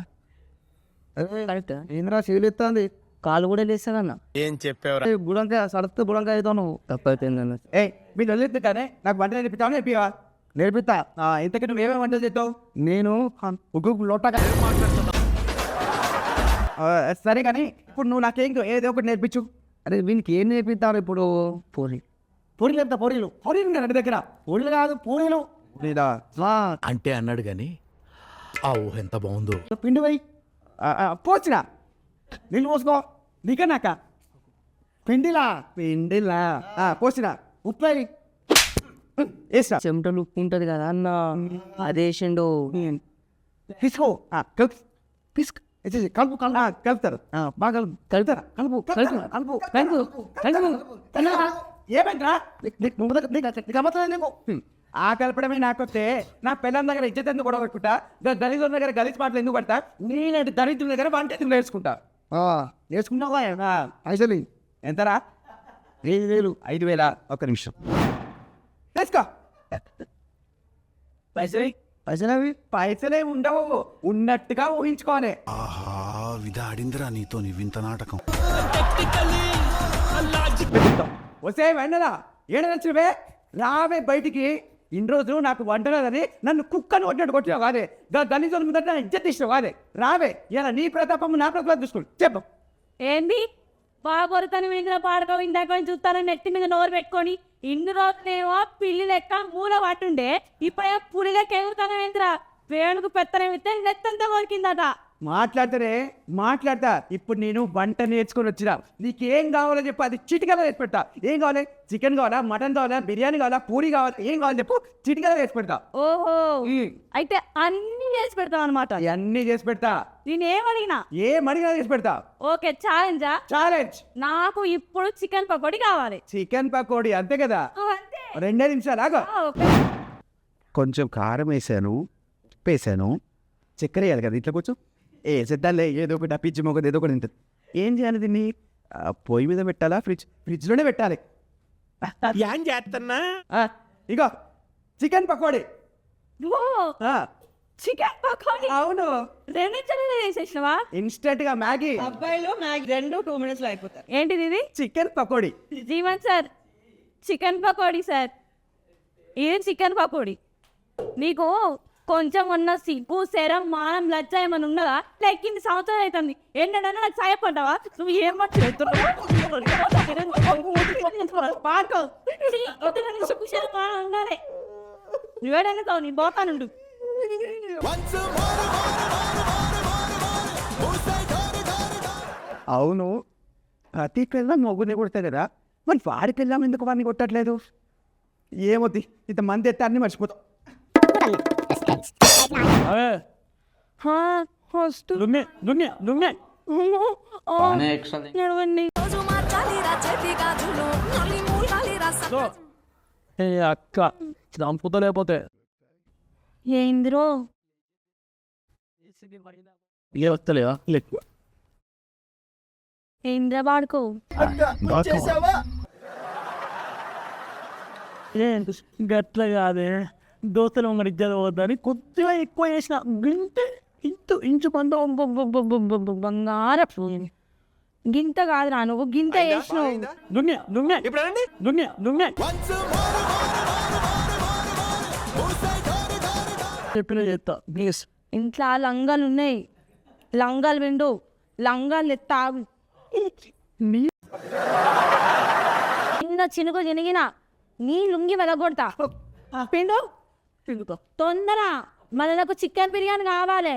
ఏంద్రా చెవులు ఎత్తాంది, కాలు కూడా లేస్తానన్న. ఏం చెప్పావు? బుడంకాయ సడత బుడంకాయ అవుతావు నువ్వు. తప్పైపోయిందన్న. మీరు వదిలేస్తానే నాకు వంట నేర్పిస్తావా? నేర్పివా? నేర్పిస్తా. ఇంతకీ నువ్వు ఏమేమి వంటలు చేస్తావు? నేను ఒక్కొక్క లోటగా. సరే కానీ ఇప్పుడు నువ్వు నాకేం ఏదో ఒకటి నేర్పించు. అరే వీనికి ఏం నేర్పిస్తావు ఇప్పుడు? పూరీలు చెప్తా. పూరీలు నా దగ్గర. పూరీలు కాదు, పూరీలు. అంటే అన్నాడు కానీ ఆ ఊహ ఎంత బాగుందో. పిండి పోయి పోసినా నీళ్ళు పోసుకో నీకన్నాక పిండిలా పోసినా ఉప్పు వేసినా చెమటలు ఉప్పు ఉంటుంది కదా అన్న అదేసిండు తీసుకో పిసుకు కలుపు కలుపుతారు బాగా కలుపుతారా కలుపు ఏమైందా ఆ కలపడమే నాకొస్తే నా పిల్లల దగ్గర ఇజ్జత్ ఎందుకు కూడా పెట్టుకుంటా దళితుల దగ్గర గలీజ్ మాటలు ఎందుకు పడతా నేను దళితుల దగ్గర వంట ఎందుకు నేర్చుకుంటా నేర్చుకుంటావా పైసలు ఎంతరా 5,000 5,000 ఒక్క నిమిషం నేర్చుకో పైసలే ఉండవు ఉన్నట్టుగా ఊహించుకోవాలి. విధాడిందిరా నీతో నీ వింత నాటకం. వస్తే వెండరా ఏడ నచ్చినవే రావే బయటికి. ఇన్ని రోజులు నాకు వంటలేదని నన్ను కుక్కను వంటలు కొట్టినావు కాదే దళితుల ముందట ఇజ్జత్ ఇచ్చినావు కాదే రావే ఇలా నీ ప్రతాపం నా ప్రతాపం చూసుకోండి చెప్పు. ఏంది బాగొరతని మీద పాడకం ఇందాక చూస్తానని నెత్తి మీద నోరు పెట్టుకొని ఇన్ని రోజులేమో పిల్లి లెక్క మూల పట్టుండే ఇప్పుడే పులిగా కెగురుతానం ఏంద్రా వేణుకు పెత్తనం ఇస్తే నెత్తంతా కొరికిందట. మాట్లాడతా ఇప్పుడు నేను వంట నేర్చుకొని వచ్చినా నీకేం కావాలో చెప్పు అది చిటికలో వేసి పెడతా. ఏం కావాలి చికెన్ కావాలా మటన్ కావాలా బిర్యానీ కావాలా పూరి కావాలా ఏం కావాలి చెప్పు చిటికలో వేసి పెడతా. ఓహో అయితే అన్ని చేసి పెడతాం అనమాట. అన్ని చేసి పెడతా నేనేమడిగినా ఏమడిగినా చేసి పెడతా. ఓకే ఛాలెంజ్ నాకు ఇప్పుడు చికెన్ పకోడీ కావాలి. చికెన్ పకోడీ అంతే కదా 2 నిమిషాలు ఆగో. కొంచెం కారం వేసాను చక్కెర వేయాలి కదా ఇట్లా కొంచెం సిద్ధాలే ఏదో ఒకటి పిచ్చి మొగది ఏదో ఒకటి తింటుంది. ఏం చేయాలి దీన్ని పొయ్యి మీద పెట్టాలా ఫ్రిడ్జ్లోనే పెట్టాలి. ఏం చేస్తున్నా ఇగో చికెన్ పకోడీ. చికెన్ పకోడీ అవును 2 నిమిషాలు చేసేసినవా? ఇన్స్టెంట్ గా మ్యాగీ అబ్బాయిలు మ్యాగీ 2 minutes లో అయిపోతారు. ఏంటిది ఇది? Chicken pakodi. Jeevan sir chicken pakodi sir ఇది చికెన్ పకోడీ. నీకు కొంచెం ఉన్న సిగ్గు శరం మానం లజ్జ ఏమైనా ఉన్నదా? లైక్ ఇన్ని సంవత్సరాలు అవుతుంది ఏంటంటే నాకు సాయపడ్డావా? నువ్వు ఉండాలి నువ్వేడైనా నీ పోతానుండు. అవును ప్రతి పిల్లం మొగ్గుని కొడతాయి కదా మరి వాడి పిల్లం ఎందుకు వాడిని కొట్టట్లేదు? ఏమొద్ది ఇంత మంది ఎత్తే అన్ని మర్చిపోతాం. అక్క చంపుతా లేకపోతే ఏంద్రో ఏ వస్తలేవా ఎక్కువ ఏంద్ర వాడుకో గట్ల కాదే దోస్తులు ఉంగడి ఇద్దరు పోద్దని కొద్దిగా ఎక్కువ చేసిన ఇంచు బంగారం గింత కాదురా నువ్వు గింత వేసినావు. చెప్పిన చేస్తా ప్లీజ్. ఇంట్లో లంగాలు ఉన్నాయి లంగాలు విండు లంగాలు ఎత్తాగు చిన్న చినుకు చినిగిన నీ లుంగి వెలగొడతా పిండు తొందర మన నాకు చికెన్ బిర్యానీ కావాలి.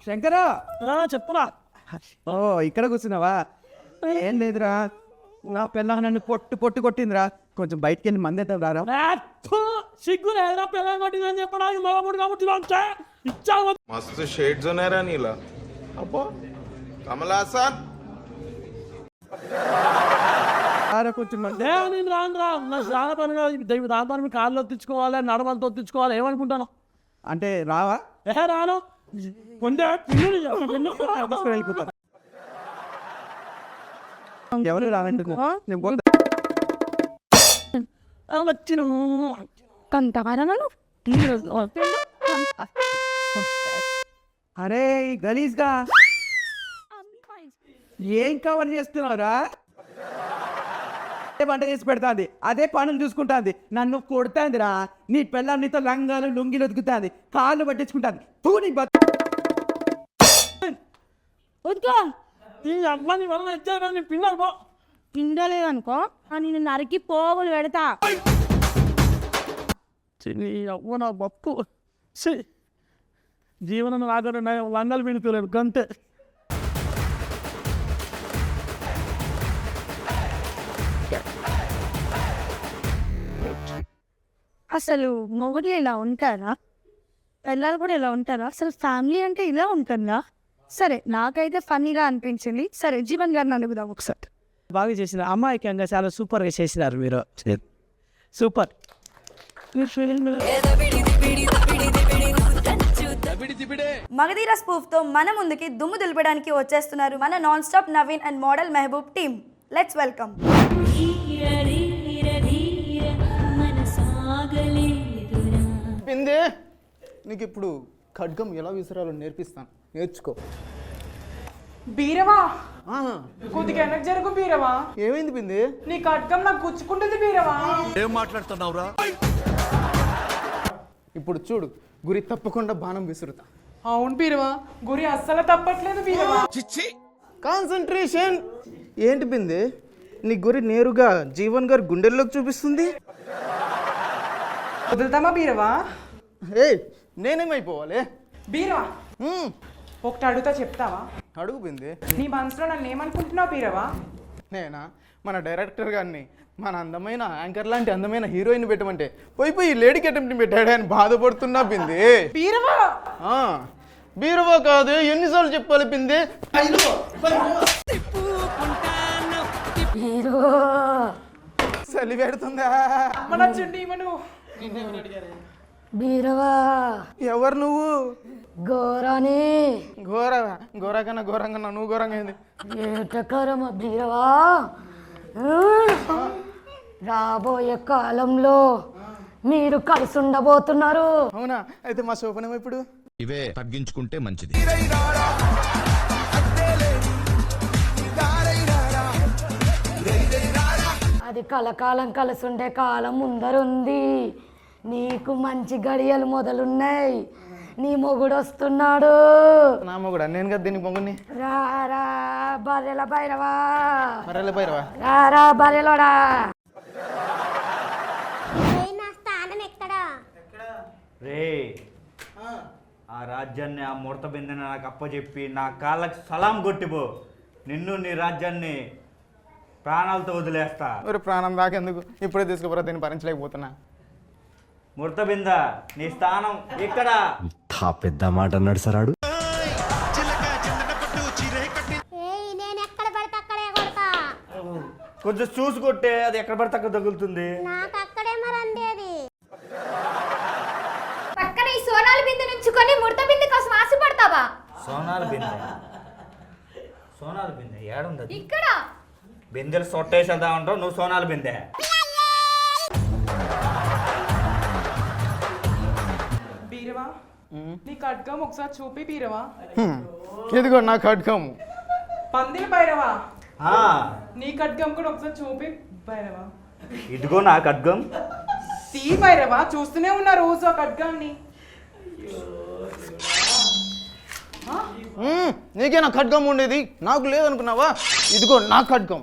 శంకరా చెప్పురా. ఓ ఇక్కడ కూర్చున్నావా? ఏం లేదురా నా పిల్ల నన్ను పొట్టు కొట్టిందిరా కొంచెం బయటికి వెళ్ళి మంది అయితే రారా. సిగ్గు లేదా పిల్లలు కొట్టిందని చెప్పడానికి మగముడు కాబట్టి ఇచ్చావు. మస్తు షేడ్స్ ఉన్నాయరా నీలా. అబ్బో కమలాసన్ కొంచెం నేను రాను రా నా స్నాన పని దాని పని కాళ్ళు తెచ్చుకోవాలి నడమలతో తెచ్చుకోవాలి ఏమనుకుంటాను అంటే రావా? రాను కొంచెం వెళ్ళిపోతాను. ఎవరు రావండి అరే గలీజ్గా ఏం కవర్ చేస్తున్నావురా? వంట చేసి పెడతాంది అదే పనులు చూసుకుంటాంది నన్ను కొడుతాందిరా. నీ పిల్ల నీతో లంగాలు లుంగిలు ఒతుకుతాంది కాళ్ళు పట్టించుకుంటాంది. అమ్మని వల్ల ఇచ్చాను పిల్లలు పిండలేదనుకో నేను నరికి పోగులు పెడతా. అవ్వ నా బప్పు జీవనం రాగానే వందలు వినిపించలేదు గంతే. అసలు మొగుడు ఇలా ఉంటారా? పిల్లలు కూడా ఇలా ఉంటారా? అసలు ఫ్యామిలీ అంటే ఇలా ఉంటుందా? సరే, నాకైతే ఫన్నీగా అనిపించింది. సరే, జీవన్ గారిని అడుగుదాం ఒకసారి. బాగా చేసిన అమాయకంగా చాలా సూపర్గా చేసినారు మీరు. సూపర్. మగధీర స్పూఫ్తో మన ముందుకి దుమ్ము దులిపడానికి వచ్చేస్తున్నారు మన non stop Naveen and model Mehboob team. Let's welcome. పిందే, నీకు ఇప్పుడు ఖడ్గం ఎలా విసిరాలో నేర్పిస్తాను, నేర్చుకో. బీరవా కొద్దిగా వెనక్కి జరుగు బీరవా. ఏమైంది పిందే? నీ ఖడ్గం నాకు గుచ్చుకుంటుంది బీరవా. ఏం మాట్లాడుతున్నావురా? ఇప్పుడు చూడు, గురి తప్పకుండా బాణం విసురుతా. అవును బీరవా, గురి అస్సలు తప్పట్లేదు బీరవా. కాన్సంట్రేషన్. ఏంటి పిందే, నీ గురి నేరుగా జీవన్ గారి గుండెల్లోకి చూపిస్తుంది. వదులుతామా బీరవా? ఏ నేనేమైపోవాలి? బీరవా ఒకటి అడుగుతా, చెప్తావా? అడుగు పిందే. నీ మనసులో నన్ను ఏమనుకుంటున్నావు బీరవా? నేనా? మన డైరెక్టర్ గారిని మన అందమైన యాంకర్ లాంటి అందమైన హీరోయిన్ పెట్టమంటే పోయి లేడీకి అటెంప్ట్ పెట్టాడు అని బాధపడుతున్నా పిందే. బీరవా బీరవా కాదు, ఎన్నిసార్లు చెప్పాలి పిందే? చలి పెడుతుందా? మన చుండి ఇవ్వను. బీరవా ఎవరు నువ్వు? గోరాని గోరా కన్నా ఘోరంగా నువ్వు ఘోరంగా అయింది. ఏటకరమ బీరవా, రాబోయే కాలంలో మీరు కలిసి ఉండబోతున్నారు. అవునా? అయితే మా శోభనం ఇప్పుడు ఇవే తగ్గించుకుంటే మంచిది. అది కలకాలం కలిసి ఉండే కాలం ముందరుంది. నీకు మంచి గడియలు మొదలున్నాయి. నీ మొగుడు వస్తున్నాడు. నా మొగుడా? నేను కదా దీనికి మొగుడిని. రారా బర్రెల భైరవా, మరల పైరవా. రారా బర్రెలోడా. రే, ఆ రాజ్యాన్ని ఆ ముడత బిందెని నాకు అప్పచెప్పి నా కాళ్ళకి సలాం కొట్టిపో. నిన్ను నీ రాజ్యాన్ని ప్రాణాలతో వదిలేస్తా. మరి ప్రాణం దాకెందుకు? ఇప్పుడే తీసుకుపోరా, దీన్ని భరించలేకపోతున్నా. ముడత బింద, నీ స్థానం ఇక్కడ. పెద్ద మాట అన్నాడు సరాడు. కొంచెం చూసి కొట్టే, అది ఎక్కడ పడితే అక్కడ తగులుతుంది. పక్కన ఈ సోనాల బిందె నుంచుకొని ముడత బిందె కోసం ఆశపడతావా? సోనాల బిందె, సోనాల బిందె ఏడుంది? ఇక్కడ బిందెలు సొట్టేసేదా ఉంటావు నువ్వు. సోనాల బిందె బీరవా, నీ ఖడ్గం ఒకసారి చూపి బీరవా. ఇదిగో నా ఖడ్గం. పందిరి భైరవా, నీ ఖడ్గం కూడా ఒకసారి చూపి భైరవా. ఇదిగో నా ఖడ్గం. తీ భైరవా, చూస్తూనే ఉన్నా రోజు ఆ ఖడ్గాన్ని. నీకే నా ఖడ్గం ఉండేది, నాకు లేదనుకున్నావా? ఇదిగో నా ఖడ్గం.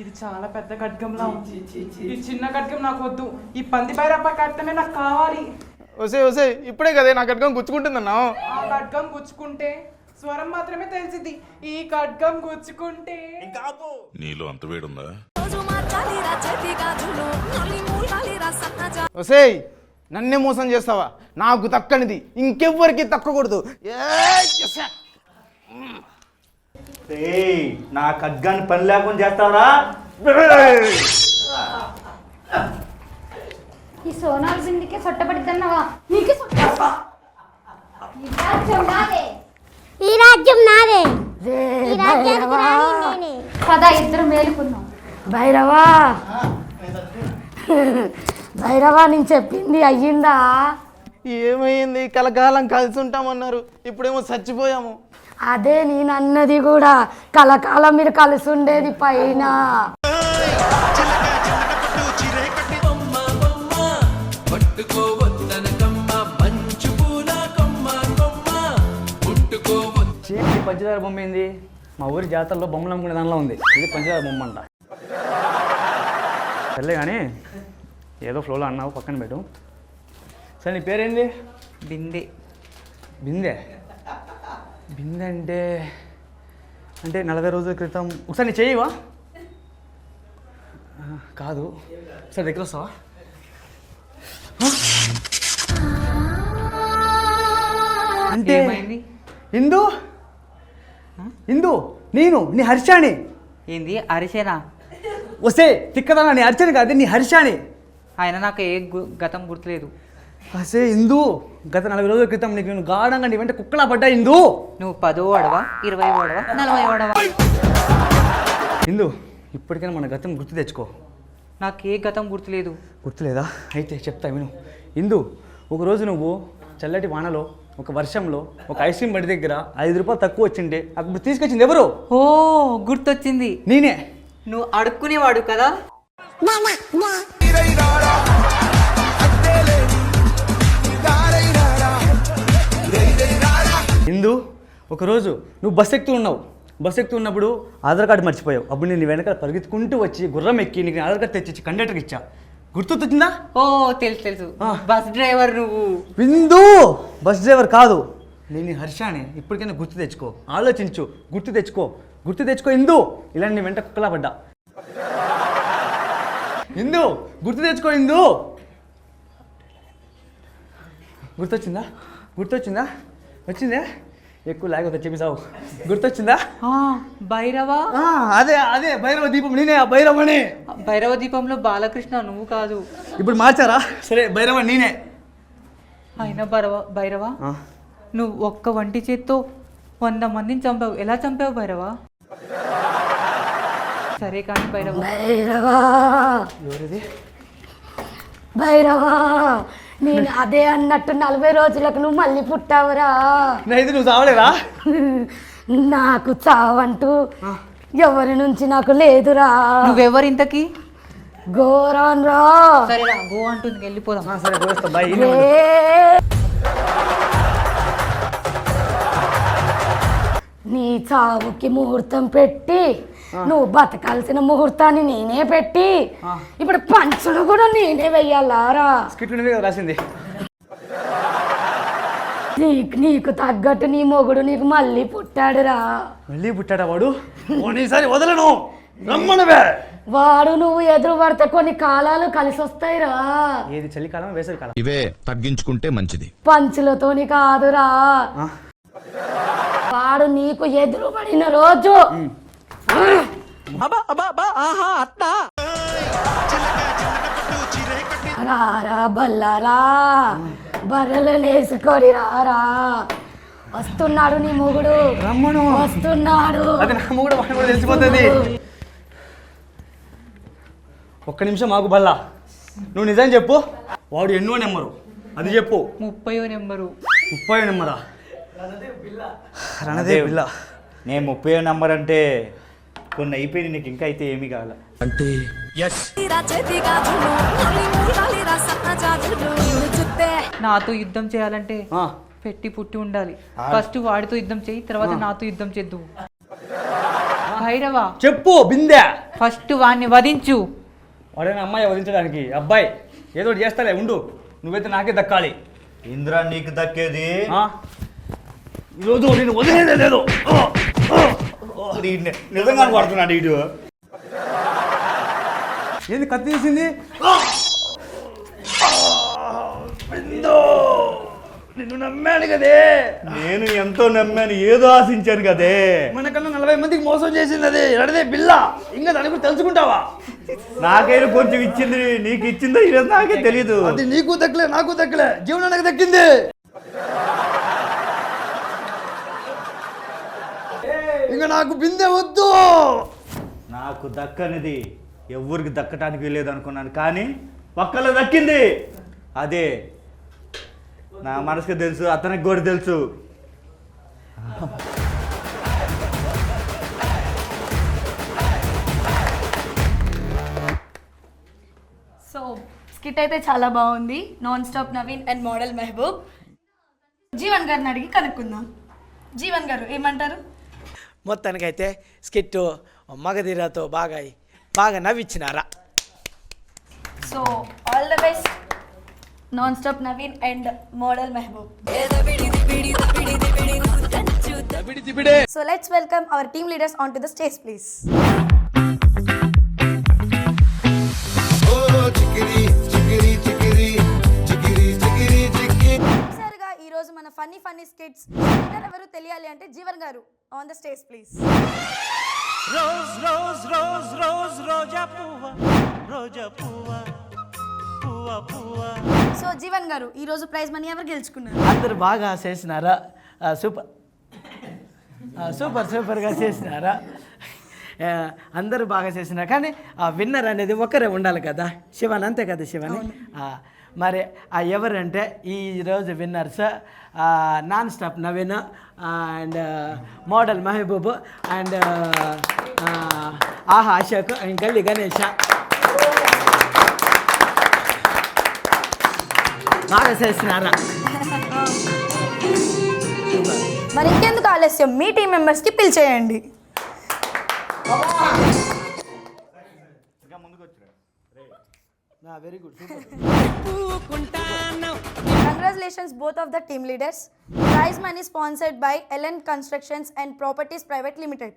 ఇది చాలా పెద్ద ఖడ్గంలా ఉంది. ఈ చిన్న ఖడ్గం నాకు వద్దు. ఈ పంది భైరప్ప ఖడ్గమే నాకు కావాలి. వసే ఇప్పుడే కదే నా ఖడ్గం గుచ్చుకుంటుందన్నావు. ఆ ఖడ్గం గుచ్చుకుంటే స్వరం మాత్రమే తెలిసింది. ఈ ఖడ్గం గుచ్చుకుంటే నీలో అంత వేడుందా? వసేయ్, నన్నే మోసం చేస్తావా? నాకు దక్కనిది ఇంకెవ్వరికి దక్కకూడదు. నా ఖడ్గాన్ని పని లేకుండా చేస్తావరా? ఈ సోనాల బిందెకే సొట్టబడిద్దన్నావా? నీకే సొట్టేస్తా. ఈ రాజ్యం నాదే. ఈ రాజ్యం నాదే. ఈ రాజ్యానికి రాణి నేనే. పద ఇద్దరు మేలుకున్నాం. భైరవా, భైరవా నేను చెప్పింది అయ్యిందా? ఏమైంది? కలకాలం కలిసి ఉంటామన్నారు, ఇప్పుడేమో చచ్చిపోయాము. అదే నేను అన్నది కూడా, కలకాలం మీరు కలిసి ఉండేది పైన. పంచదార బొమ్మ ఏంది? మా ఊరి జాతరలో బొమ్మలు అమ్ముకునే దానిలో ఉంది. ఇది పంచదార బొమ్మ అంట. సర్లే కానీ ఏదో ఫ్లోలో అన్నావు, పక్కన పెట్టు. సరే నీ పేరేంది? బిందె. బిందె బిందె అంటే అంటే 40 రోజుల క్రితం ఒకసారి నీ చేయవా? కాదు, ఒకసారి దగ్గర వస్తావా? అంటే ఇందు ఇందు నేను నీ హర్షాని. ఏంది అరిసేనా? వస్తే తిక్కదా నీ హర్షాని కాదు, నీ హర్షాని. ఆయన నాకు ఏ గతం గుర్తులేదు. అసే ఇందు, గత 40 రోజుల క్రితం నీకు నేను గాఢంగా నీ వెంట కుక్కలా పడ్డా ఇందు. నువ్వు 10 వాడవా, 20 వాడవా, 40 వాడవా? ఇందు, ఇప్పటికైనా మన గతం గుర్తు తెచ్చుకో. నాకు ఏ గతం గుర్తులేదు. గుర్తులేదా? అయితే చెప్తా విను. ఇందు, ఒకరోజు నువ్వు చల్లటి వానలో, ఒక వర్షంలో, ఒక ఐస్ క్రీమ్ బండి దగ్గర 5 రూపాయలు తక్కువ వచ్చిండే అప్పుడు తీసుకొచ్చింది ఎవరు? ఓ గుర్తొచ్చింది, నేనే. నువ్వు అడుక్కునేవాడు కదా. ఇందు, ఒకరోజు నువ్వు బస్ ఎక్కుతూ ఉన్నప్పుడు ఆధార్ కార్డు మర్చిపోయావు. అప్పుడు నేను వెనకాల పరిగెత్తుకుంటూ వచ్చి గుర్రం ఎక్కి నీకు ఆధార్ కార్డు తెచ్చి కండక్టర్కి ఇచ్చా. గుర్తొచ్చిందా? ఓ తెలుసు, బస్ డ్రైవర్ నువ్వు. బిందు, బస్ డ్రైవర్ కాదు, నేను హర్షాని. ఇప్పటికైనా గుర్తు తెచ్చుకో, ఆలోచించు, గుర్తు తెచ్చుకో ఇందు. ఇలా నీ వెంట కుక్కలా పడ్డా. ఇందు, గుర్తు తెచ్చుకో ఇందు. గుర్తొచ్చిందా? వచ్చిందే? ఎక్కువ లేకపోతే చెప్పిసావు. గుర్తొచ్చిందా? భైరవా? అదే భైరవ దీపం, నేనే ఆ భైరవని. భైరవ దీపంలో బాలకృష్ణ నువ్వు కాదు. ఇప్పుడు మార్చారా? సరే, భైరవ నేనే. అయినా భైరవా, నువ్వు ఒక్క వంటి చేత్తో 100 మందిని చంపావు. ఎలా చంపావు భైరవా? సరే కానీ భైరవా. ఎవరిది? భైరవా, నేను అదే అన్నట్టు 40 రోజులకు నువ్వు మళ్ళీ పుట్టావురా. నువ్వు చావలేరా? నాకు చావంటూ ఎవరి నుంచి నాకు లేదురా. నువ్వెవరు ఇంతకి? గోరాన్ రా. సరేరా, గో అంటుంది, వెళ్ళిపోదాం. సరే, పోస్తా. బాయ్. నీ చావుకి ముహూర్తం పెట్టి నువ్వు బతకాల్సిన ముహూర్తాన్ని నేనే పెట్టి ఇప్పుడు పంచులు కూడా నేనే వెయ్యాలారా. రాసింది. నీకు తగ్గట్టు నీ మొగుడు నీకు మళ్ళీ పుట్టాడురా. మళ్ళీ పుట్టాడా వాడు? ఈసారి వదలను, రమ్మనవే. వాడు నువ్వు ఎదురు పడితే కొన్ని కాలాలు కలిసి వస్తాయిరా. ఏది చలికాలం, వేసవికాలం? ఇవే తగ్గించుకుంటే మంచిది. పంచులతోని కాదురా. వాడు నీకు ఎదురు పడిన రోజు రారా బల్లారా, బర్రెలు వేసుకొని రారా. వస్తున్నాడు నీ మొగుడు, వస్తున్నాడు. తెలిసిపోతుంది. ఒక్క నిమిషం ఆగు బల్లా. నువ్వు నిజం చెప్పు, వాడు ఎన్నో నెంబరు అది చెప్పు. 30వ నెంబరు. 30వ నెంబరా? రణదేవ్ బిల్లా. నేను 30వ నెంబర్ అంటే కొన్ని అయిపోయింది, నీకు ఇంకా అయితే ఏమీ కావాలి అంటే నాతో యుద్ధం చేయాలంటే పెట్టి పుట్టి ఉండాలి. ఫస్ట్ వాడితో యుద్ధం చేయి, తర్వాత నాతో యుద్ధం చేద్దు. భైరవా చెప్పు. బిందె, ఫస్ట్ వాడిని వధించు. వాడైనా అమ్మాయి వధించడానికి అబ్బాయి ఏదో చేస్తాలే, ఉండు. నువ్వైతే నాకే దక్కాలి. ఇంద్రా నీకు దక్కేది ఈరోజు నేను వదిలేదే లేదు. నిజంగా పడుతున్నాడు ఇటు. ఏంది కత్తి తీసింది? నిన్ను నమ్మాను కదే. నేను ఎంతో నమ్మాను, ఏదో ఆశించాను కదే. మనకన్నా 40 మందికి మోసం చేసింది అది అడదే బిల్ల. ఇంకా దాని గురించి తెలుసుకుంటావా? నాకైనా కొంచెం ఇచ్చింది, నీకు ఇచ్చిందో ఈరోజు నాకే తెలీదు. అది నీకు దక్కలే, నాకు దక్కలే, జీవనానికి దక్కింది. ఇంకా నాకు బిందె వద్దు. నాకు దక్కనిది ఎవరికి దక్కటానికి వెళ్ళేది అనుకున్నాను, కానీ పక్కలో దక్కింది. అదే నా మనసుకు తెలుసు, అతనికి కూడా తెలుసు. సో స్కిట్ అయితే చాలా బాగుంది. Non stop Naveen and model Mehboob. Jeevan గారిని అడిగి కనుక్కుందాం. జీవన్ గారు ఏమంటారు? మొత్తానికైతే స్కిట్ మగధీరతో బాగా నవ్విచ్చినారా. So all the best. Non stop Naveen and model Mehboob. So let's welcome our team leaders onto the stage, please. సరిగా ఈ రోజు మన ఫన్నీ స్కిట్స్ ఎవరు తెలియాలి అంటే Jeevan garu on the stage please. Rose rose rose rose రోజా పువ్వా రోజా పువ్వా పువ్వా పువ్వా. సో జీవన్ గారు ఈ రోజు ప్రైజ్ మనీ ఎవరు గెలుచుకున్నారు? అందరు బాగా చేసినారా? సూపర్గా చేసినారా? అందరూ బాగా చేసినారు, కానీ ఆ విన్నర్ అనేది ఒకరే ఉండాలి కదా శివన్, అంతే కదా శివన్? మరి ఎవరంటే ఈరోజు winners non stop Naveen and model Mahaboob and Aha Ashok and గల్లీ గణేష. బాగా చేసినారా? మరి ఇంకెందుకు ఆలస్యం, మీ టీం మెంబర్స్కి పిలిచేయండి. Very good. Congratulations both of the team leaders. Prize money sponsored by Ellen Constructions and Properties Private Limited.